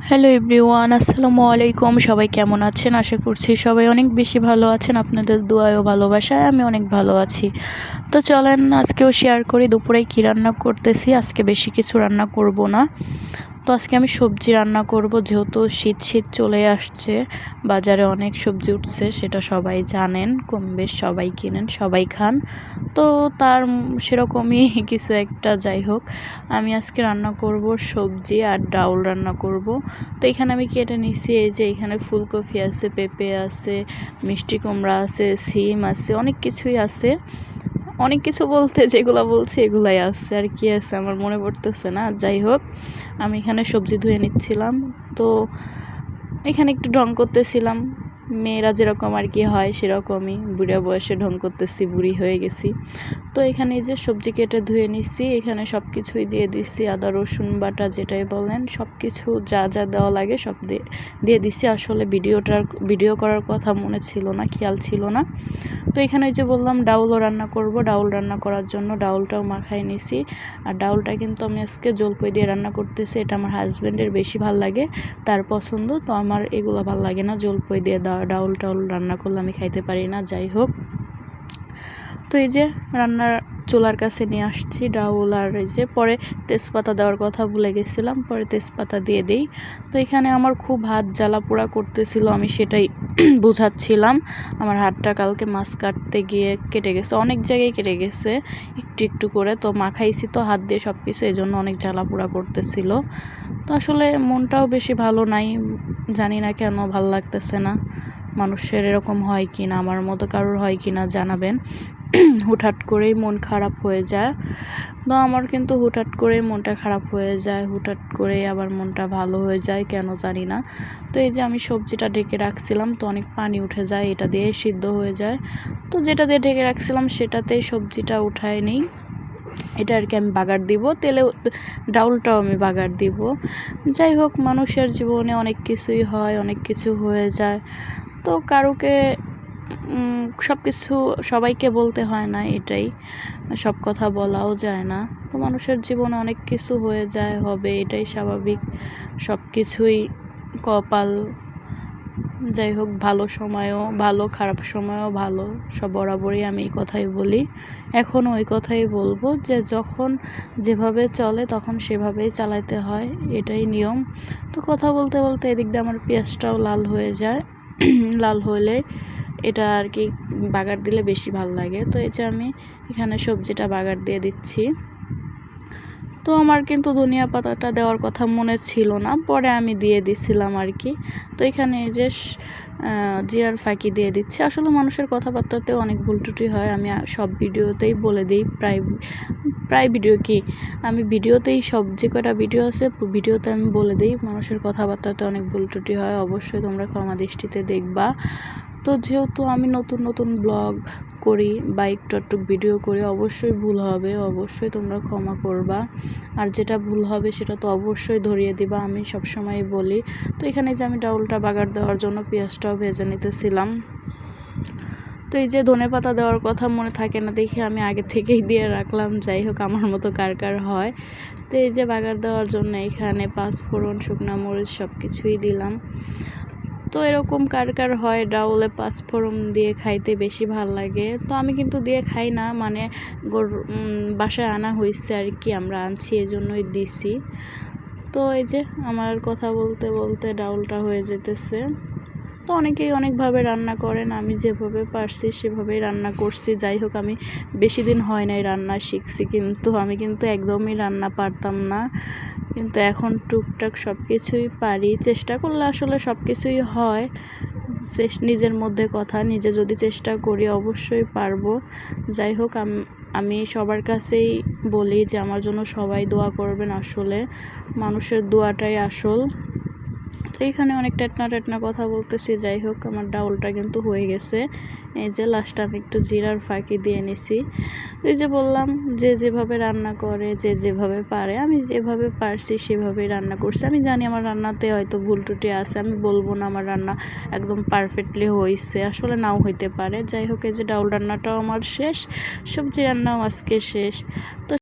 Hello everyone, আসসালামু আলাইকুম। সবাই কেমন আছেন? আশা করছি সবাই অনেক বেশি ভালো আছেন। আপনাদের দোয়ায় ও ভালোবাসায় আমি অনেক ভালো আছি। তো চলেন আজকেও শেয়ার করি দুপুরে কী রান্না করতেছি। আজকে বেশি কিছু রান্না করব না। তো আজকে আমি সবজি রান্না করব, যেহেতু শীত চলে আসছে। বাজারে অনেক সবজি উঠছে, সেটা সবাই জানেন, কম বেশ সবাই কিনেন, সবাই খান। তো তার সেরকমই কিছু একটা। যাই হোক, আমি আজকে রান্না করব সবজি আর ডাউল রান্না করব। তো এখানে আমি কেটে নিছি, এই যে এখানে ফুলকপি আছে, পেঁপে আছে, মিষ্টি কুমড়া আছে, সিম আছে, অনেক কিছুই আছে। অনেক কিছু বলতে যেগুলো বলছি এগুলাই আছে, আর কি আছে আমার মনে পড়তেছে না। যাই হোক, আমি এখানে সবজি ধুয়ে নিচ্ছিলাম। তো এখানে একটু ঢং করতেছিলাম, মেয়েরা যেরকম আর কি হয় সেরকমই, বুড়া বয়সে ঢং করতেছি, বুড়ি হয়ে গেছি। তো এখানে এই যে সবজি কেটে ধুয়ে নিচ্ছি, এখানে সব কিছুই দিয়ে দিচ্ছি, আদা রসুন বাটা যেটাই বলেন, সব কিছু যা যা দেওয়া লাগে সব দিয়ে দিচ্ছি। আসলে ভিডিও করার কথা মনে ছিল না, খেয়াল ছিল না। তো এখানে এই যে বললাম ডাউলও রান্না করব। ডাউল রান্না করার জন্য ডাউলটাও মাখাই নিছি। আর ডাউলটা কিন্তু আমি আজকে জলপাই দিয়ে রান্না করতেছি। এটা আমার হাজব্যান্ডের বেশি ভাল লাগে, তার পছন্দ। তো আমার এগুলো ভাল লাগে না, জলপাই দিয়ে ডাউল টাউল রান্না করলে আমি খাইতে পারি না। যাই হোক, তো এই যে রান্নার চুলার কাছে নিয়ে আসছি ডাউল। আর এই যে পরে তেজপাতা দেওয়ার কথা ভুলে গেছিলাম, পরে তেজপাতা দিয়ে দিই। তো এখানে আমার খুব হাত জ্বালা পোড়া করতেছিল, আমি সেটাই বুঝাচ্ছিলাম। আমার হাতটা কালকে মাছ কাটতে গিয়ে কেটে গেছে, অনেক জায়গায় কেটে গেছে একটু একটু করে। তো মাখাইছি তো হাত দিয়ে সব কিছু, এই জন্য অনেক জ্বালা পোড়া করতেছিল। তো আসলে মনটাও বেশি ভালো নাই, জানি না কেন ভালো লাগতেছে না। মানুষের এরকম হয় কি না, আমার মতো কারোর হয় কি না জানাবেন। হুটহাট করেই মন খারাপ হয়ে যায়। তো আমার কিন্তু হুটহাট করেই মনটা খারাপ হয়ে যায়, হুটহাট করে আবার মনটা ভালো হয়ে যায়, কেন জানি না। তো এই যে আমি সবজিটা ঢেকে রাখছিলাম, তো অনেক পানি উঠে যায়, এটা দিয়ে সিদ্ধ হয়ে যায়। তো যেটা দিয়ে ঢেকে রাখছিলাম সেটাতেই সবজিটা উঠায় নিই। এটা আর কি আমি বাগার দিব, তেলে ডাউলটাও আমি বাগার দিব। যাই হোক, মানুষের জীবনে অনেক কিছুই হয়, অনেক কিছু হয়ে যায়। তো কারুকে সব কিছু সবাইকে বলতে হয় না, এটাই, সব কথা বলাও যায় না। তো মানুষের জীবনে অনেক কিছু হয়ে যায়, হবে, এটাই স্বাভাবিক। সব কিছুই কপাল। যাই হোক, ভালো সময়ও ভালো, খারাপ সময়ও ভালো, সব বরাবরই আমি এই কথাই বলি, এখনও ওই কথাই বলবো, যে যখন যেভাবে চলে তখন সেভাবেই চালাতে হয়, এটাই নিয়ম। তো কথা বলতে বলতে এদিক দিয়ে আমার পেঁয়াজটাও লাল হয়ে যায়। লাল হলে এটা আর কি বাগার দিলে বেশি ভালো লাগে। তো এই যে আমি এখানে সবজিটা বাগার দিয়ে দিচ্ছি। তো আমার কিন্তু ধনিয়া পাতাটা দেওয়ার কথা মনে ছিল না, পরে আমি দিয়ে দিছিলাম আর কি। তো এখানে এই যে জিরার ফাঁকি দিয়ে দিচ্ছি। আসলে মানুষের কথাবার্তাতেও অনেক ভুল ত্রুটি হয়, আমি সব ভিডিওতেই বলে দিই, প্রায় ভিডিও কি, আমি ভিডিওতেই সব যে কটা ভিডিও আছে ভিডিওতে আমি বলে দিই মানুষের কথাবার্তাতে অনেক ভুল ত্রুটি হয়, অবশ্যই তোমরা ক্ষমা দৃষ্টিতে দেখবা। তো যেহেতু আমি নতুন ব্লগ করি বা একটু ভিডিও করি, অবশ্যই ভুল হবে, অবশ্যই তোমরা ক্ষমা করবা। আর যেটা ভুল হবে সেটা তো অবশ্যই ধরিয়ে দিবা, আমি সবসময় বলি। তো এখানে যে আমি ডাউলটা বাগার দেওয়ার জন্য পেঁয়াজটাও ভেজে নিতেছিলাম। তো এই যে ধনেপাতা দেওয়ার কথা মনে থাকে না দেখে আমি আগে থেকেই দিয়ে রাখলাম। যাই হোক, আমার মতো কার কার হয়। তো এই যে বাগার দেওয়ার জন্য এখানে পাঁচফোড়ন, শুকনা মরিচ সব কিছুই দিলাম। তো এরকম কার কার হয় ডাউলে পাঁচফোড়ন দিয়ে খাইতে বেশি ভাল লাগে। তো আমি কিন্তু দিয়ে খাই না, মানে বাসায় আনা হয়েছে আর কি, আমরা আনছি এই জন্যই দিছি। তো এই যে আমার কথা বলতে বলতে ডাউলটা হয়ে যেতেছে। তো অনেকেই অনেকভাবে রান্না করেন, আমি যেভাবে পারছি সেভাবেই রান্না করছি। যাই হোক, আমি বেশি দিন হয় নাই রান্না শিখছি, কিন্তু আমি কিন্তু একদমই রান্না পারতাম না, কিন্তু এখন টুকটাক সব কিছুই পারি। চেষ্টা করলে আসলে সব কিছুই হয়, নিজের মধ্যে কথা, নিজে যদি চেষ্টা করি অবশ্যই পারবো। যাই হোক, আমি সবার কাছেই বলি যে আমার জন্য সবাই দোয়া করবেন, আসলে মানুষের দোয়াটাই আসল। তো এখানে অনেক টেটনা কথা বলতেছি। যাই হোক, আমার ডাউলটা কিন্তু হয়ে গেছে। এই যে লাস্টে আমি একটু জিরার ফাঁকি দিয়ে নিছি। এই যে বললাম, যে যেভাবে রান্না করে, যে যেভাবে পারে, আমি যেভাবে পারছি সেভাবেই রান্না করছি। আমি জানি আমার রান্নাতে হয়তো ভুল ত্রুটি আছে, আমি বলবো না আমার রান্না একদম পারফেক্টলি হয়েছে, আসলে নাও হইতে পারে। যাই হোক, এই যে ডাউল রান্নাটাও আমার শেষ, সবজি রান্নাও আজকে শেষ। তো